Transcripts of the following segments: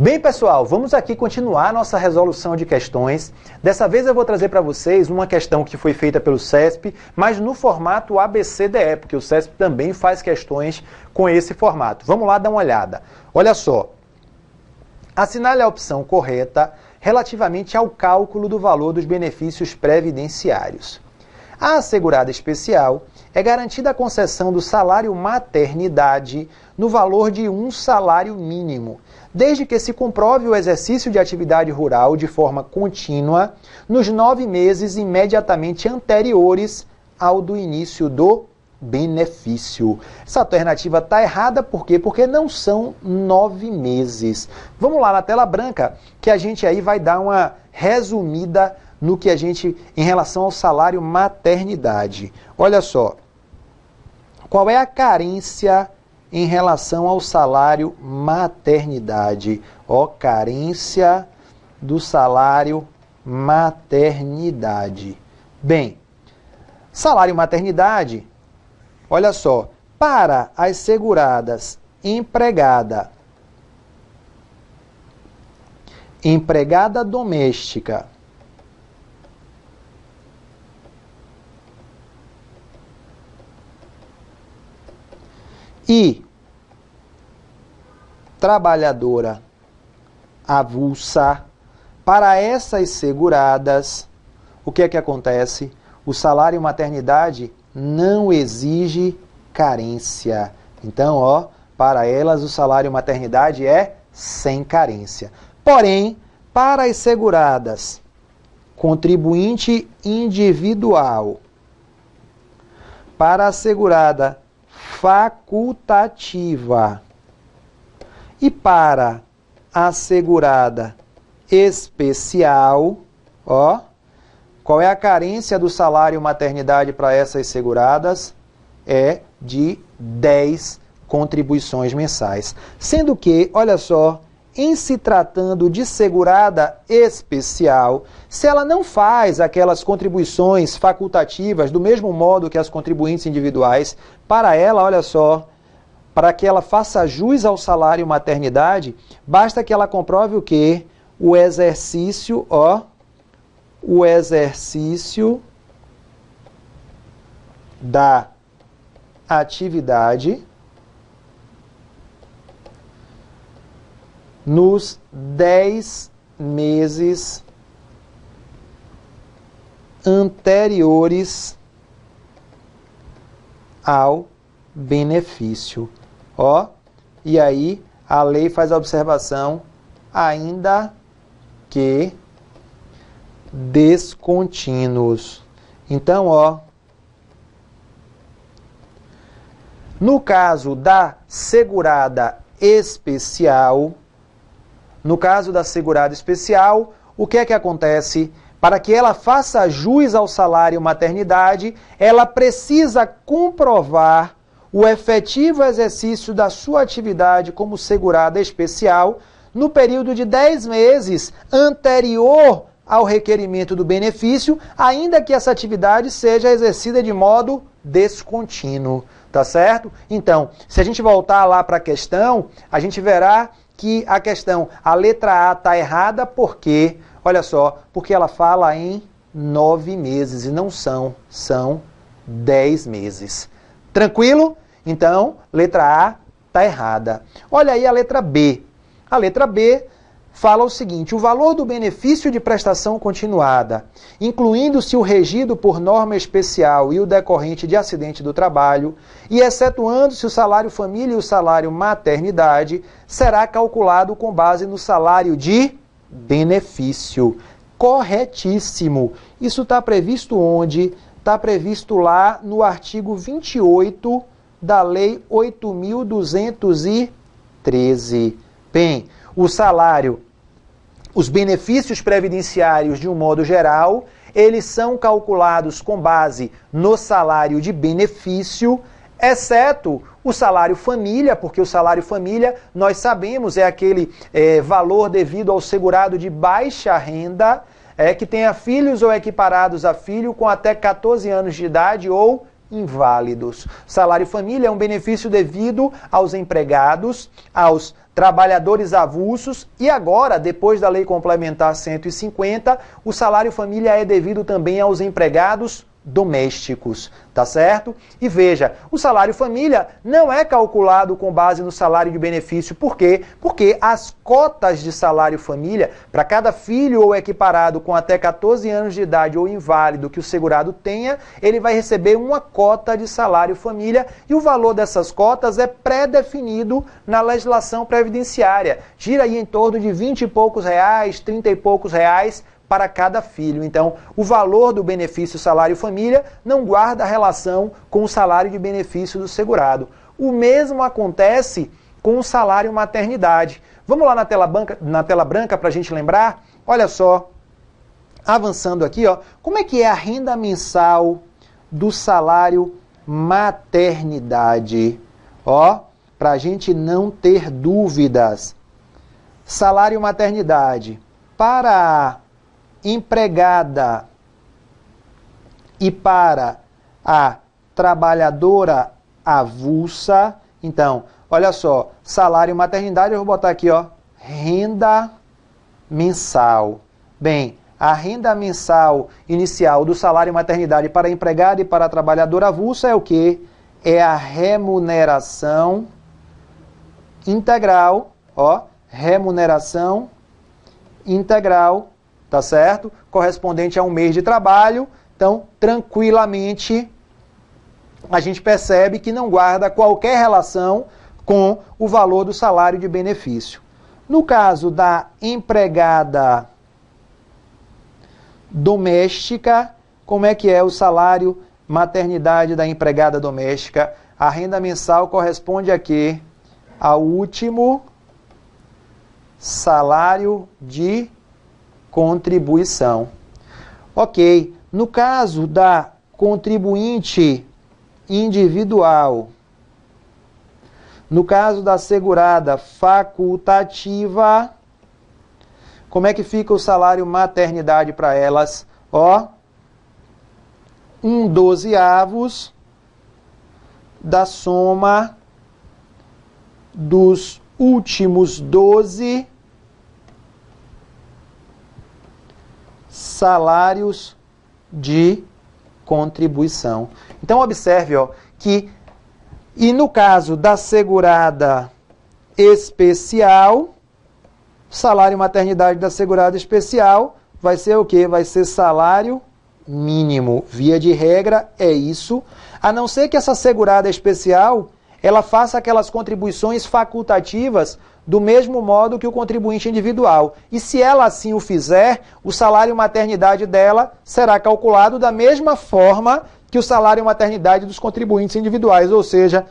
Bem, pessoal, vamos aqui continuar nossa resolução de questões. Dessa vez eu vou trazer para vocês uma questão que foi feita pelo CESP, mas no formato ABCDE, porque o CESP também faz questões com esse formato. Vamos lá dar uma olhada. Olha só. Assinale a opção correta relativamente ao cálculo do valor dos benefícios previdenciários. À assegurada especial é garantida a concessão do salário maternidade no valor de um salário mínimo, desde que se comprove o exercício de atividade rural de forma contínua nos 9 meses imediatamente anteriores ao do início do benefício. Essa alternativa está errada, por quê? Porque não são 9 meses. Vamos lá na tela branca, que a gente aí vai dar uma resumida no que a gente, em relação ao salário maternidade. Olha só, qual é a carência em relação ao salário maternidade? Ó, carência do salário maternidade. Bem, salário maternidade, olha só, para as seguradas empregada doméstica e trabalhadora avulsa, para essas seguradas, o que é que acontece? O salário maternidade não exige carência. Então, ó, para elas o salário maternidade é sem carência. Porém, para as seguradas contribuinte individual, para a segurada facultativa e para a segurada especial, ó, qual é a carência do salário maternidade para essas seguradas? É de 10 contribuições mensais. Sendo que, olha só, em se tratando de segurada especial, se ela não faz aquelas contribuições facultativas do mesmo modo que as contribuintes individuais, para ela, olha só, para que ela faça jus ao salário maternidade, basta que ela comprove o quê? O exercício, ó, o exercício da atividade nos 10 meses anteriores ao benefício. Ó, e aí a lei faz a observação, ainda que descontínuos. Então, ó, no caso da segurada especial, o que é que acontece? Para que ela faça jus ao salário maternidade, ela precisa comprovar o efetivo exercício da sua atividade como segurada especial no período de 10 meses anterior ao requerimento do benefício, ainda que essa atividade seja exercida de modo descontínuo, tá certo? Então, se a gente voltar lá para a questão, a gente verá que a questão, a letra A está errada porque, olha só, porque ela fala em 9 meses e não são 10 meses. Tranquilo? Então, letra A está errada. Olha aí a letra B. A letra B fala o seguinte: o valor do benefício de prestação continuada, incluindo-se o regido por norma especial e o decorrente de acidente do trabalho, e excetuando-se o salário família e o salário maternidade, será calculado com base no salário de benefício. Corretíssimo. Isso está previsto onde? Está previsto lá no artigo 28 da Lei 8.213. Bem, o salário, os benefícios previdenciários, de um modo geral, eles são calculados com base no salário de benefício, exceto o salário família, porque o salário família, nós sabemos, é aquele valor devido ao segurado de baixa renda, que tenha filhos ou equiparados a filho com até 14 anos de idade ou inválidos. Salário família é um benefício devido aos empregados, aos trabalhadores avulsos e agora, depois da Lei Complementar 150, o salário família é devido também aos empregados domésticos, tá certo? E veja, o salário família não é calculado com base no salário de benefício. Por quê? Porque as cotas de salário família, para cada filho ou equiparado com até 14 anos de idade ou inválido que o segurado tenha, ele vai receber uma cota de salário família e o valor dessas cotas é pré-definido na legislação previdenciária. Gira aí em torno de 20 e poucos reais, 30 e poucos reais para cada filho. Então, o valor do benefício salário família não guarda relação com o salário de benefício do segurado. O mesmo acontece com o salário maternidade. Vamos lá na tela branca para a gente lembrar? Olha só, avançando aqui, ó, como é que é a renda mensal do salário maternidade? Ó, para a gente não ter dúvidas. Salário maternidade para a empregada e para a trabalhadora avulsa. Então, olha só, salário maternidade, eu vou botar aqui, ó, renda mensal. Bem, a renda mensal inicial do salário maternidade para a empregada e para a trabalhadora avulsa é o quê? É a remuneração integral, ó, remuneração integral, tá certo? Correspondente a um mês de trabalho. Então, tranquilamente, a gente percebe que não guarda qualquer relação com o valor do salário de benefício. No caso da empregada doméstica, como é que é o salário maternidade da empregada doméstica? A renda mensal corresponde a quê? Ao último salário de contribuição. Ok, no caso da contribuinte individual, no caso da segurada facultativa, como é que fica o salário maternidade para elas? Ó, 1/12 da soma dos últimos 12 salários de contribuição. Então, observe, ó, que, e no caso da segurada especial, salário maternidade da segurada especial vai ser o quê? Vai ser salário mínimo. Via de regra, é isso. A não ser que essa segurada especial, ela faça aquelas contribuições facultativas do mesmo modo que o contribuinte individual. E se ela assim o fizer, o salário maternidade dela será calculado da mesma forma que o salário maternidade dos contribuintes individuais, ou seja,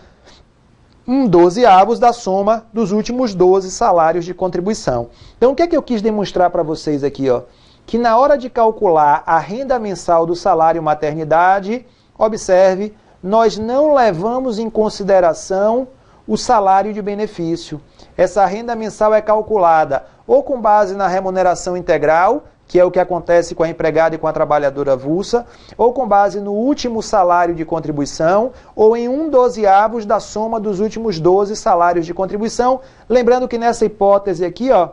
1/12 da soma dos últimos 12 salários de contribuição. Então, o que é que eu quis demonstrar para vocês aqui? Ó? Que na hora de calcular a renda mensal do salário maternidade, observe, nós não levamos em consideração o salário de benefício. Essa renda mensal é calculada ou com base na remuneração integral, que é o que acontece com a empregada e com a trabalhadora avulsa, ou com base no último salário de contribuição, ou em 1/12 da soma dos últimos 12 salários de contribuição. Lembrando que nessa hipótese aqui, ó,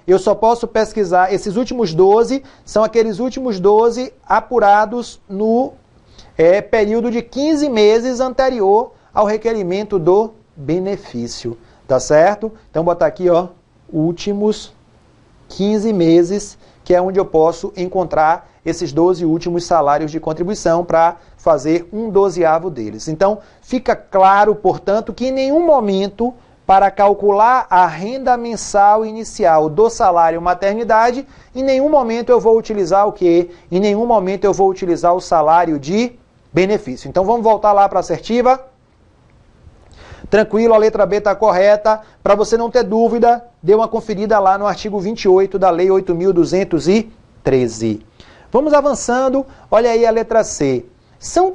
eu só posso pesquisar, esses últimos 12 são aqueles últimos 12 apurados no período de 15 meses anterior ao requerimento do benefício, tá certo? Então, botar aqui, ó, últimos 15 meses, que é onde eu posso encontrar esses 12 últimos salários de contribuição para fazer 1/12 deles. Então, fica claro, portanto, que em nenhum momento, para calcular a renda mensal inicial do salário maternidade, em nenhum momento eu vou utilizar o quê? Em nenhum momento eu vou utilizar o salário de benefício. Então, vamos voltar lá para a assertiva. Tranquilo, a letra B está correta. Para você não ter dúvida, dê uma conferida lá no artigo 28 da Lei 8.213. Vamos avançando. Olha aí a letra C. serão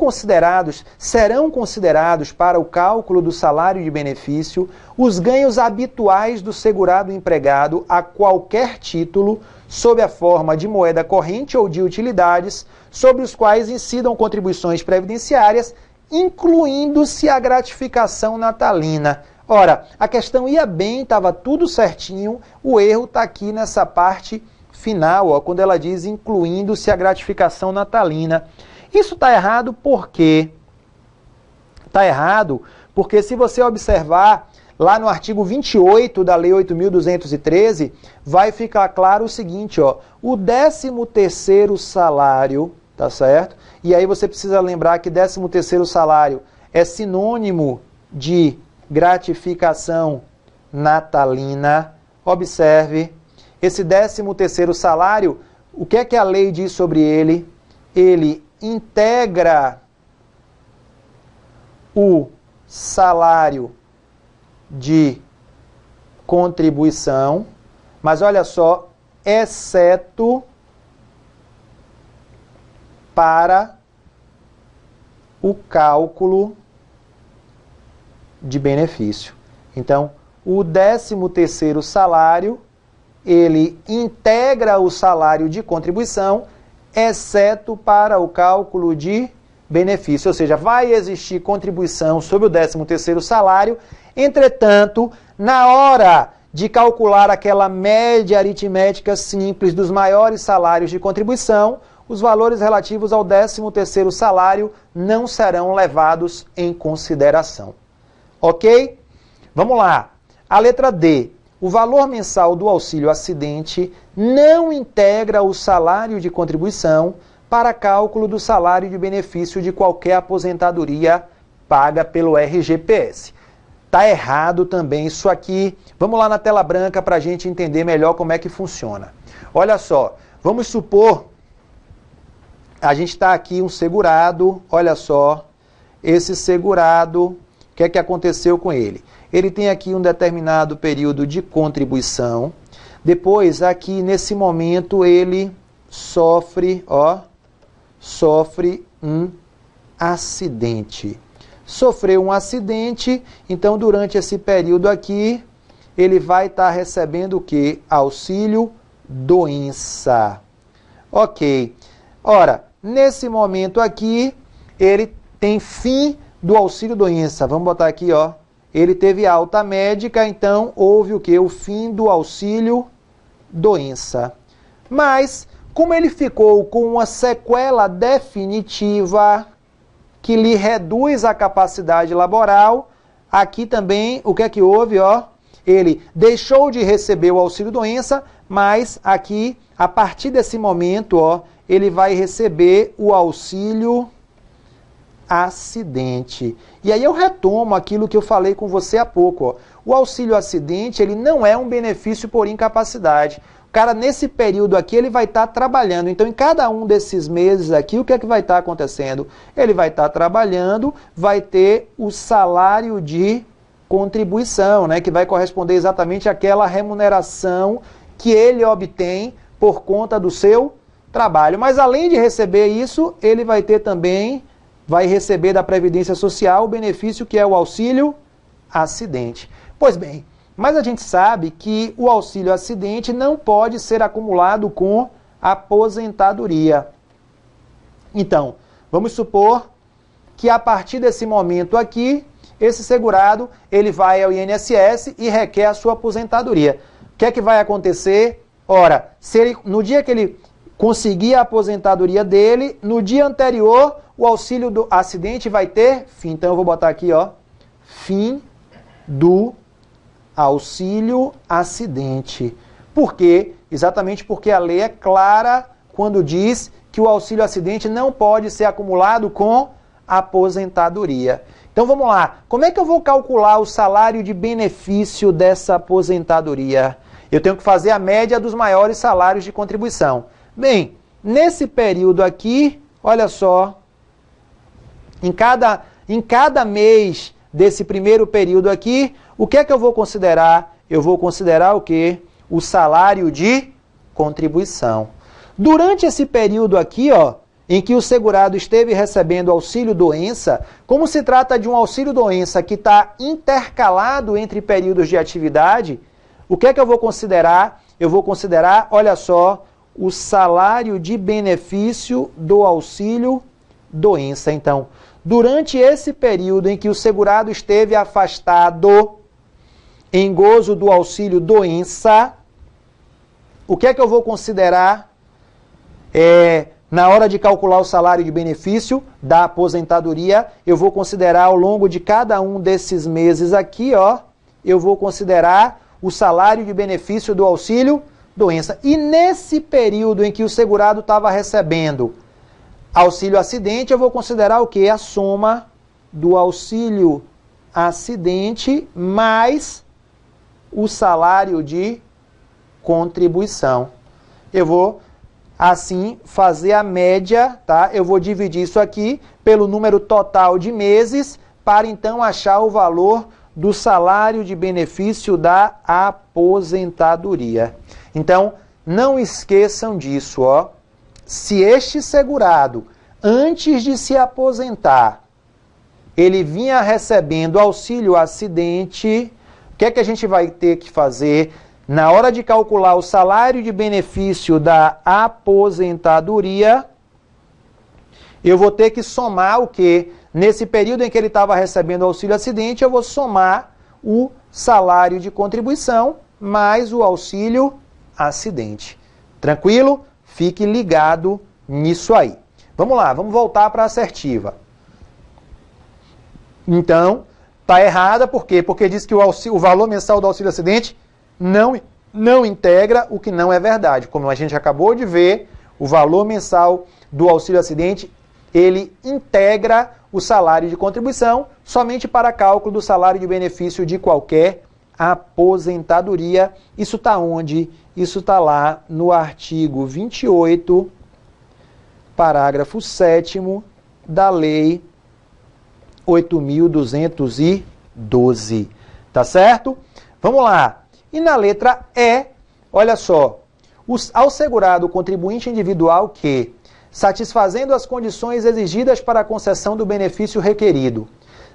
considerados para o cálculo do salário de benefício os ganhos habituais do segurado empregado a qualquer título, sob a forma de moeda corrente ou de utilidades, sobre os quais incidam contribuições previdenciárias, incluindo-se a gratificação natalina. Ora, a questão ia bem, estava tudo certinho, o erro está aqui nessa parte final, ó, quando ela diz incluindo-se a gratificação natalina. Isso está errado por quê? Está errado porque se você observar lá no artigo 28 da Lei 8.213, vai ficar claro o seguinte, ó, o 13º salário, tá certo? E aí você precisa lembrar que 13º salário é sinônimo de gratificação natalina. Observe, esse 13º salário, o que é que a lei diz sobre ele? Ele integra o salário de contribuição, mas olha só, exceto para o cálculo de benefício. Então, o 13º salário, ele integra o salário de contribuição, exceto para o cálculo de benefício. Ou seja, vai existir contribuição sobre o 13º salário, entretanto, na hora de calcular aquela média aritmética simples dos maiores salários de contribuição, os valores relativos ao 13º salário não serão levados em consideração. Ok? Vamos lá. A letra D. O valor mensal do auxílio acidente não integra o salário de contribuição para cálculo do salário de benefício de qualquer aposentadoria paga pelo RGPS. Está errado também isso aqui. Vamos lá na tela branca para a gente entender melhor como é que funciona. Olha só, vamos supor, a gente está aqui um segurado, olha só, esse segurado, o que é que aconteceu com ele? Ele tem aqui um determinado período de contribuição, depois aqui nesse momento ele sofre um acidente. Sofreu um acidente, então durante esse período aqui, ele vai estar recebendo o quê? Auxílio doença. Ok. Ora, nesse momento aqui, ele tem fim do auxílio doença. Vamos botar aqui, ó. Ele teve alta médica, então houve o quê? O fim do auxílio doença. Mas, como ele ficou com uma sequela definitiva que lhe reduz a capacidade laboral, aqui também, o que é que houve, ó? Ele deixou de receber o auxílio doença, mas aqui, a partir desse momento, ó, ele vai receber o auxílio acidente. E aí eu retomo aquilo que eu falei com você há pouco, ó. O auxílio acidente, ele não é um benefício por incapacidade. O cara, nesse período aqui, ele vai estar trabalhando. Então, em cada um desses meses aqui, o que é que vai estar acontecendo? Ele vai estar trabalhando, vai ter o salário de contribuição, né, que vai corresponder exatamente àquela remuneração que ele obtém por conta do seu trabalho. Mas, além de receber isso, ele vai ter também, vai receber da Previdência Social o benefício que é o auxílio acidente. Pois bem, mas a gente sabe que o auxílio acidente não pode ser acumulado com aposentadoria. Então, vamos supor que a partir desse momento aqui, esse segurado, ele vai ao INSS e requer a sua aposentadoria. O que é que vai acontecer? Ora, se ele, no dia que ele conseguir a aposentadoria dele, no dia anterior, o auxílio do acidente vai ter fim. Então eu vou botar aqui, ó, fim do auxílio acidente. Por quê? Exatamente porque a lei é clara quando diz que o auxílio acidente não pode ser acumulado com aposentadoria. Então vamos lá. Como é que eu vou calcular o salário de benefício dessa aposentadoria? Eu tenho que fazer a média dos maiores salários de contribuição. Bem, nesse período aqui, olha só, em cada mês desse primeiro período aqui, o que é que eu vou considerar? Eu vou considerar o quê? O salário de contribuição. Durante esse período aqui, ó, em que o segurado esteve recebendo auxílio-doença, como se trata de um auxílio-doença que está intercalado entre períodos de atividade, o que é que eu vou considerar? Eu vou considerar, olha só, o salário de benefício do auxílio-doença. Então, durante esse período em que o segurado esteve afastado em gozo do auxílio-doença, o que é que eu vou considerar na hora de calcular o salário de benefício da aposentadoria? Eu vou considerar ao longo de cada um desses meses aqui, ó, eu vou considerar o salário de benefício do auxílio-doença. E nesse período em que o segurado estava recebendo auxílio-acidente, eu vou considerar o quê? A soma do auxílio-acidente mais o salário de contribuição. Eu vou, assim, fazer a média, tá? Eu vou dividir isso aqui pelo número total de meses para, então, achar o valor do salário de benefício da aposentadoria. Então, não esqueçam disso, ó. Se este segurado, antes de se aposentar, ele vinha recebendo auxílio-acidente, o que é que a gente vai ter que fazer? Na hora de calcular o salário de benefício da aposentadoria, eu vou ter que somar o quê? Nesse período em que ele estava recebendo auxílio-acidente, eu vou somar o salário de contribuição mais o auxílio-acidente. Tranquilo? Fique ligado nisso aí. Vamos lá, vamos voltar para a assertiva. Então, está errada, por quê? Porque diz que o valor mensal do auxílio-acidente não integra o que não é verdade. Como a gente acabou de ver, o valor mensal do auxílio-acidente, ele integra o salário de contribuição somente para cálculo do salário de benefício de qualquer aposentadoria. Isso está onde? Isso está lá no artigo 28, parágrafo 7º da Lei 8.212. Tá certo? Vamos lá. E na letra E, olha só, ao segurado contribuinte individual que, satisfazendo as condições exigidas para a concessão do benefício requerido,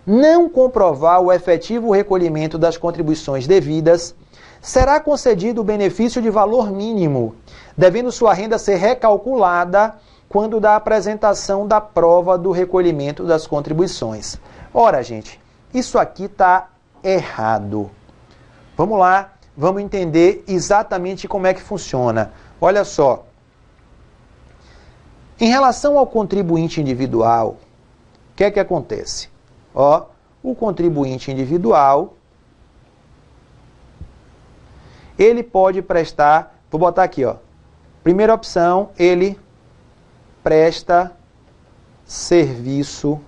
não comprovar o efetivo recolhimento das contribuições devidas, será concedido o benefício de valor mínimo, devendo sua renda ser recalculada quando da apresentação da prova do recolhimento das contribuições. Ora, gente, isso aqui está errado. Vamos lá, vamos entender exatamente como é que funciona. Olha só. Em relação ao contribuinte individual, o que é que acontece? Ó, o contribuinte individual, ele pode prestar, vou botar aqui, ó. Primeira opção, ele presta serviço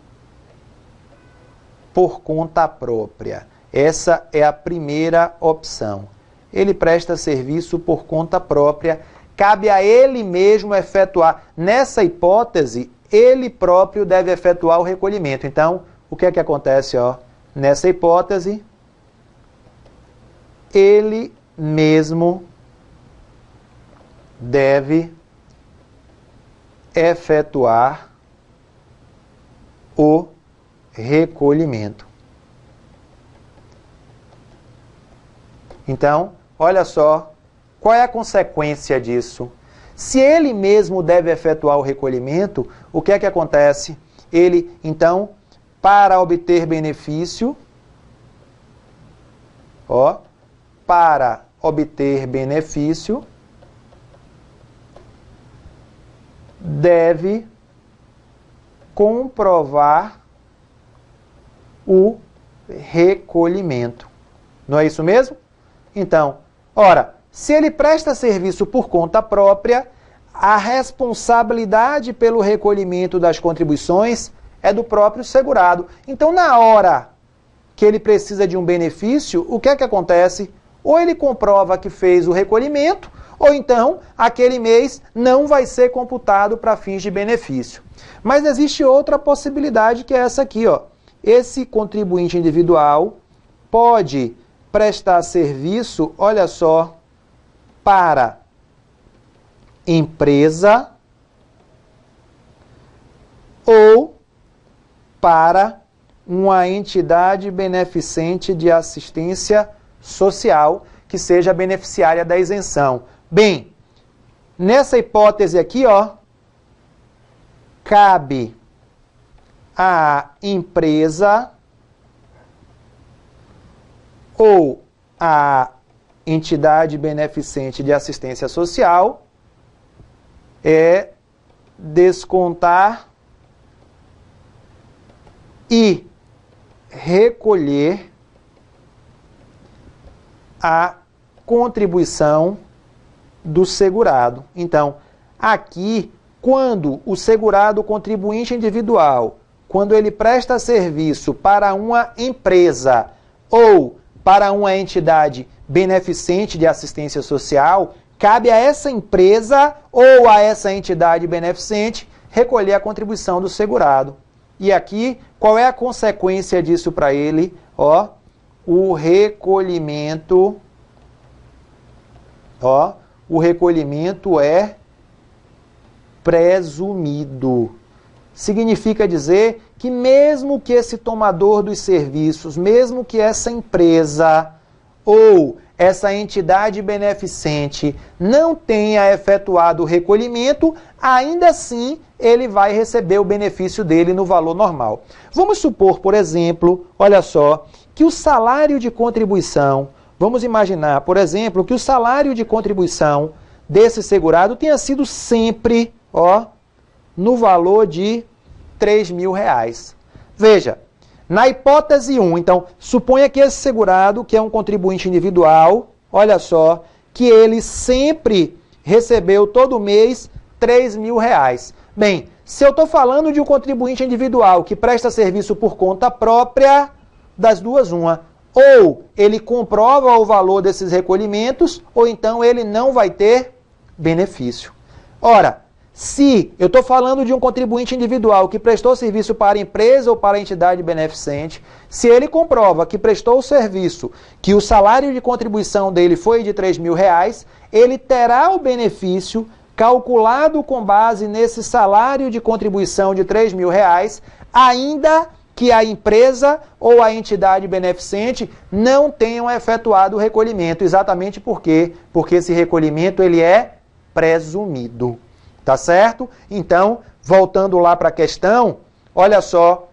por conta própria. Essa é a primeira opção. Ele presta serviço por conta própria. Cabe a ele mesmo efetuar. Nessa hipótese, ele próprio deve efetuar o recolhimento. Então, o que é que acontece? Ó? Nessa hipótese, ele mesmo deve efetuar o recolhimento. Então, olha só, qual é a consequência disso? Se ele mesmo deve efetuar o recolhimento, o que é que acontece? Ele, então, para obter benefício, ó, para obter benefício, deve comprovar o recolhimento. Não é isso mesmo? Então, ora, se ele presta serviço por conta própria, a responsabilidade pelo recolhimento das contribuições é do próprio segurado. Então, na hora que ele precisa de um benefício, o que é que acontece? Ou ele comprova que fez o recolhimento, ou então aquele mês não vai ser computado para fins de benefício. Mas existe outra possibilidade que é essa aqui, ó. Esse contribuinte individual pode prestar serviço, olha só, para empresa ou para uma entidade beneficente de assistência social que seja beneficiária da isenção. Bem, nessa hipótese aqui, ó, cabe à empresa ou à entidade beneficente de assistência social descontar e recolher a contribuição do segurado. Então, aqui, quando o segurado contribuinte individual, quando ele presta serviço para uma empresa ou para uma entidade beneficente de assistência social, cabe a essa empresa ou a essa entidade beneficente recolher a contribuição do segurado. E aqui, qual é a consequência disso para ele? Ó, o recolhimento é presumido. Significa dizer que mesmo que esse tomador dos serviços, mesmo que essa empresa ou essa entidade beneficente não tenha efetuado o recolhimento, ainda assim ele vai receber o benefício dele no valor normal. Vamos supor, por exemplo, olha só, que o salário de contribuição, vamos imaginar, por exemplo, que o salário de contribuição desse segurado tenha sido sempre, ó, no valor de R$3.000. Veja, na hipótese 1, então, suponha que esse segurado, que é um contribuinte individual, olha só, que ele sempre recebeu todo mês R$3.000. Bem, se eu estou falando de um contribuinte individual que presta serviço por conta própria, das duas, uma, ou ele comprova o valor desses recolhimentos, ou então ele não vai ter benefício. Ora, se eu estou falando de um contribuinte individual que prestou serviço para a empresa ou para a entidade beneficente, se ele comprova que prestou o serviço, que o salário de contribuição dele foi de R$3.000, ele terá o benefício calculado com base nesse salário de contribuição de R$3.000, ainda que a empresa ou a entidade beneficente não tenham efetuado o recolhimento. Exatamente por quê? Porque esse recolhimento ele é presumido. Tá certo? Então, voltando lá para a questão, olha só,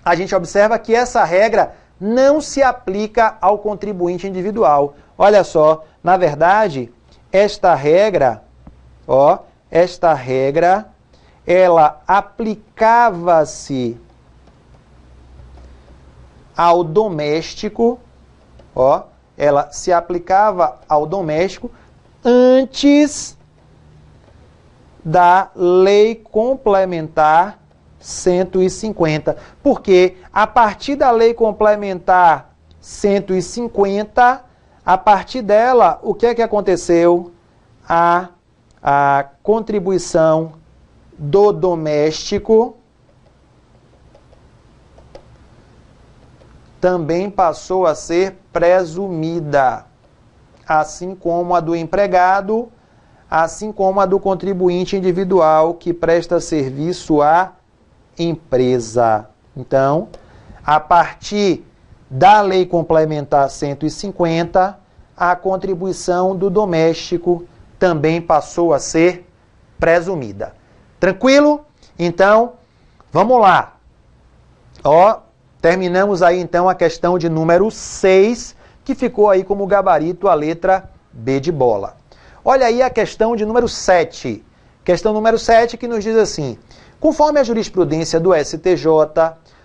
a gente observa que essa regra não se aplica ao contribuinte individual. Olha só, na verdade, esta regra, ela aplicava-se ao doméstico, ela se aplicava ao doméstico antes da Lei Complementar 150. Porque a partir da Lei Complementar 150, a partir dela, o que é que aconteceu? A contribuição do doméstico também passou a ser presumida, assim como a do empregado, assim como a do contribuinte individual que presta serviço à empresa. Então, a partir da Lei Complementar 150, a contribuição do doméstico também passou a ser presumida. Tranquilo? Então, vamos lá. Terminamos aí então a questão de número 6, que ficou aí como gabarito a letra B de bola. Olha aí a questão de número 7. Questão número 7 que nos diz assim: conforme a jurisprudência do STJ,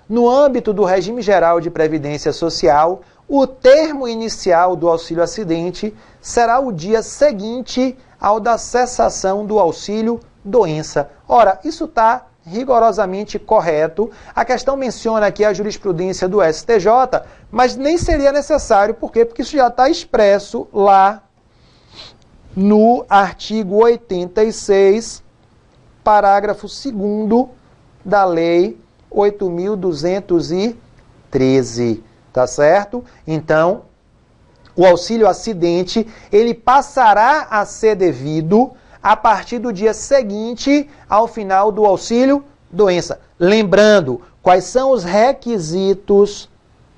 no âmbito do regime geral de previdência social, o termo inicial do auxílio acidente será o dia seguinte ao da cessação do auxílio doença. Ora, isso está rigorosamente correto. A questão menciona aqui a jurisprudência do STJ, mas nem seria necessário. Por quê? Porque isso já está expresso lá no artigo 86, parágrafo 2º da Lei 8.213, tá certo? Então, o auxílio acidente, ele passará a ser devido a partir do dia seguinte ao final do auxílio doença. Lembrando, quais são os requisitos,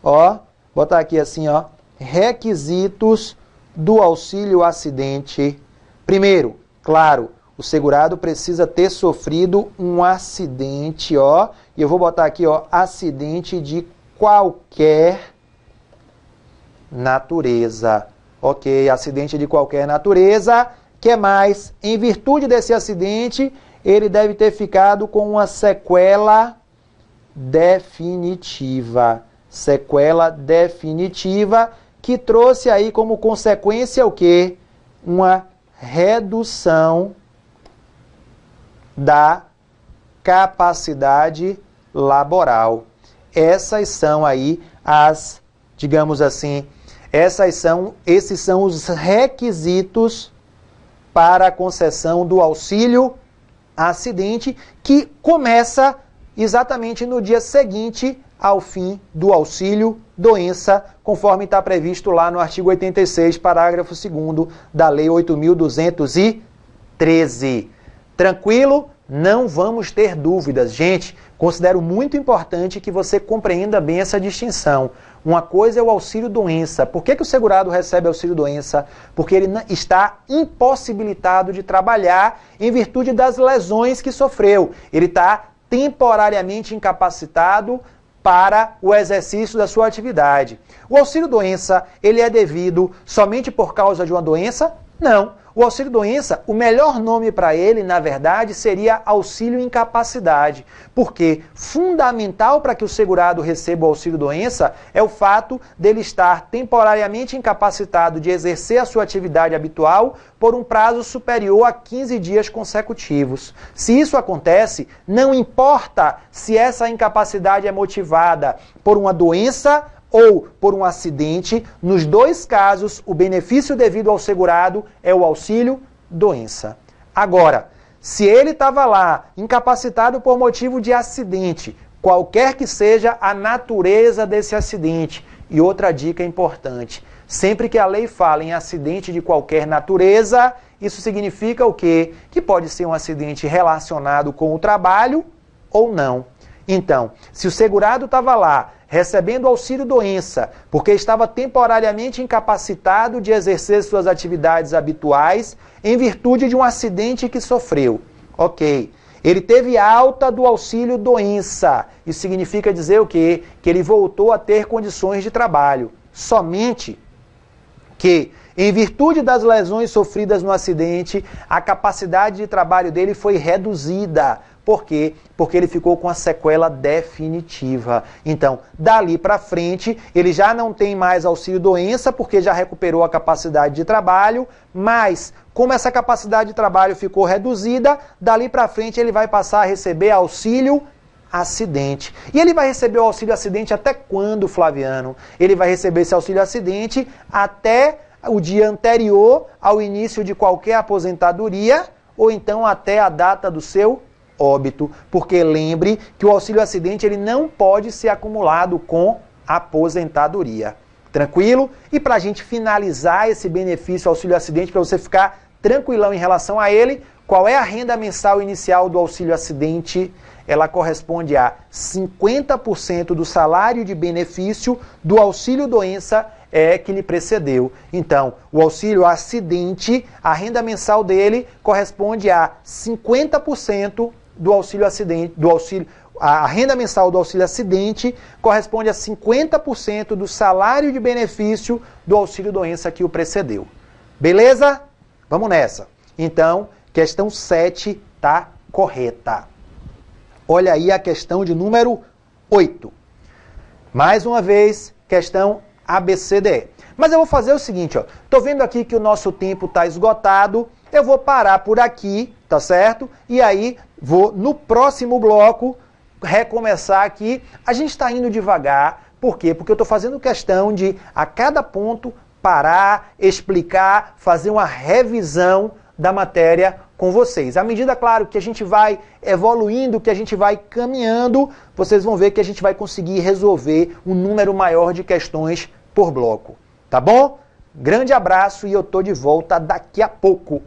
ó, botar aqui assim, ó, requisitos do auxílio acidente. Primeiro, claro, o segurado precisa ter sofrido um acidente, ó, e eu vou botar aqui, ó, acidente de qualquer natureza. Ok, acidente de qualquer natureza. Que mais? Em virtude desse acidente, ele deve ter ficado com uma sequela definitiva. Sequela definitiva que trouxe aí como consequência o quê? Uma redução da capacidade laboral. Essas são aí as, digamos assim, esses são os requisitos para a concessão do auxílio acidente, que começa exatamente no dia seguinte ao fim do auxílio doença, conforme está previsto lá no artigo 86, parágrafo 2º da Lei 8.213. Tranquilo? Não vamos ter dúvidas. Gente, considero muito importante que você compreenda bem essa distinção. Uma coisa é o auxílio-doença. Por que o segurado recebe auxílio-doença? Porque ele está impossibilitado de trabalhar em virtude das lesões que sofreu. Ele está temporariamente incapacitado para o exercício da sua atividade. O auxílio-doença, ele é devido somente por causa de uma doença? Não. O auxílio-doença, o melhor nome para ele, na verdade, seria auxílio-incapacidade. Porque fundamental para que o segurado receba o auxílio-doença é o fato dele estar temporariamente incapacitado de exercer a sua atividade habitual por um prazo superior a 15 dias consecutivos. Se isso acontece, não importa se essa incapacidade é motivada por uma doença ou por um acidente, nos dois casos, o benefício devido ao segurado é o auxílio-doença. Agora, se ele estava lá, incapacitado por motivo de acidente, qualquer que seja a natureza desse acidente, e outra dica importante, sempre que a lei fala em acidente de qualquer natureza, isso significa o quê? Que pode ser um acidente relacionado com o trabalho ou não. Então, se o segurado estava lá, recebendo auxílio-doença, porque estava temporariamente incapacitado de exercer suas atividades habituais em virtude de um acidente que sofreu. Ok. Ele teve alta do auxílio-doença. Isso significa dizer o quê? Que ele voltou a ter condições de trabalho. Somente que, em virtude das lesões sofridas no acidente, a capacidade de trabalho dele foi reduzida. Por quê? Porque ele ficou com a sequela definitiva. Então, dali para frente, ele já não tem mais auxílio-doença, porque já recuperou a capacidade de trabalho, mas, como essa capacidade de trabalho ficou reduzida, dali para frente ele vai passar a receber auxílio-acidente. E ele vai receber o auxílio-acidente até quando, Flaviano? Ele vai receber esse auxílio-acidente até o dia anterior ao início de qualquer aposentadoria, ou então até a data do seu óbito, porque lembre que o auxílio-acidente ele não pode ser acumulado com aposentadoria. Tranquilo? E para a gente finalizar esse benefício auxílio-acidente, para você ficar tranquilão em relação a ele, qual é a renda mensal inicial do auxílio-acidente? Ela corresponde a 50% do salário de benefício do auxílio-doença que lhe precedeu. Então, o auxílio-acidente, a renda mensal dele corresponde a 50% do auxílio-acidente, a renda mensal do auxílio-acidente corresponde a 50% do salário de benefício do auxílio-doença que o precedeu. Beleza? Vamos nessa. Então, questão 7 está correta. Olha aí a questão de número 8. Mais uma vez, questão ABCDE. Mas eu vou fazer o seguinte, ó. Tô vendo aqui que o nosso tempo está esgotado. Eu vou parar por aqui, tá certo? E aí vou no próximo bloco recomeçar aqui. A gente está indo devagar. Por quê? Porque eu estou fazendo questão de a cada ponto parar, explicar, fazer uma revisão da matéria com vocês. À medida, claro, que a gente vai evoluindo, que a gente vai caminhando, vocês vão ver que a gente vai conseguir resolver um número maior de questões por bloco. Tá bom? Grande abraço e eu tô de volta daqui a pouco.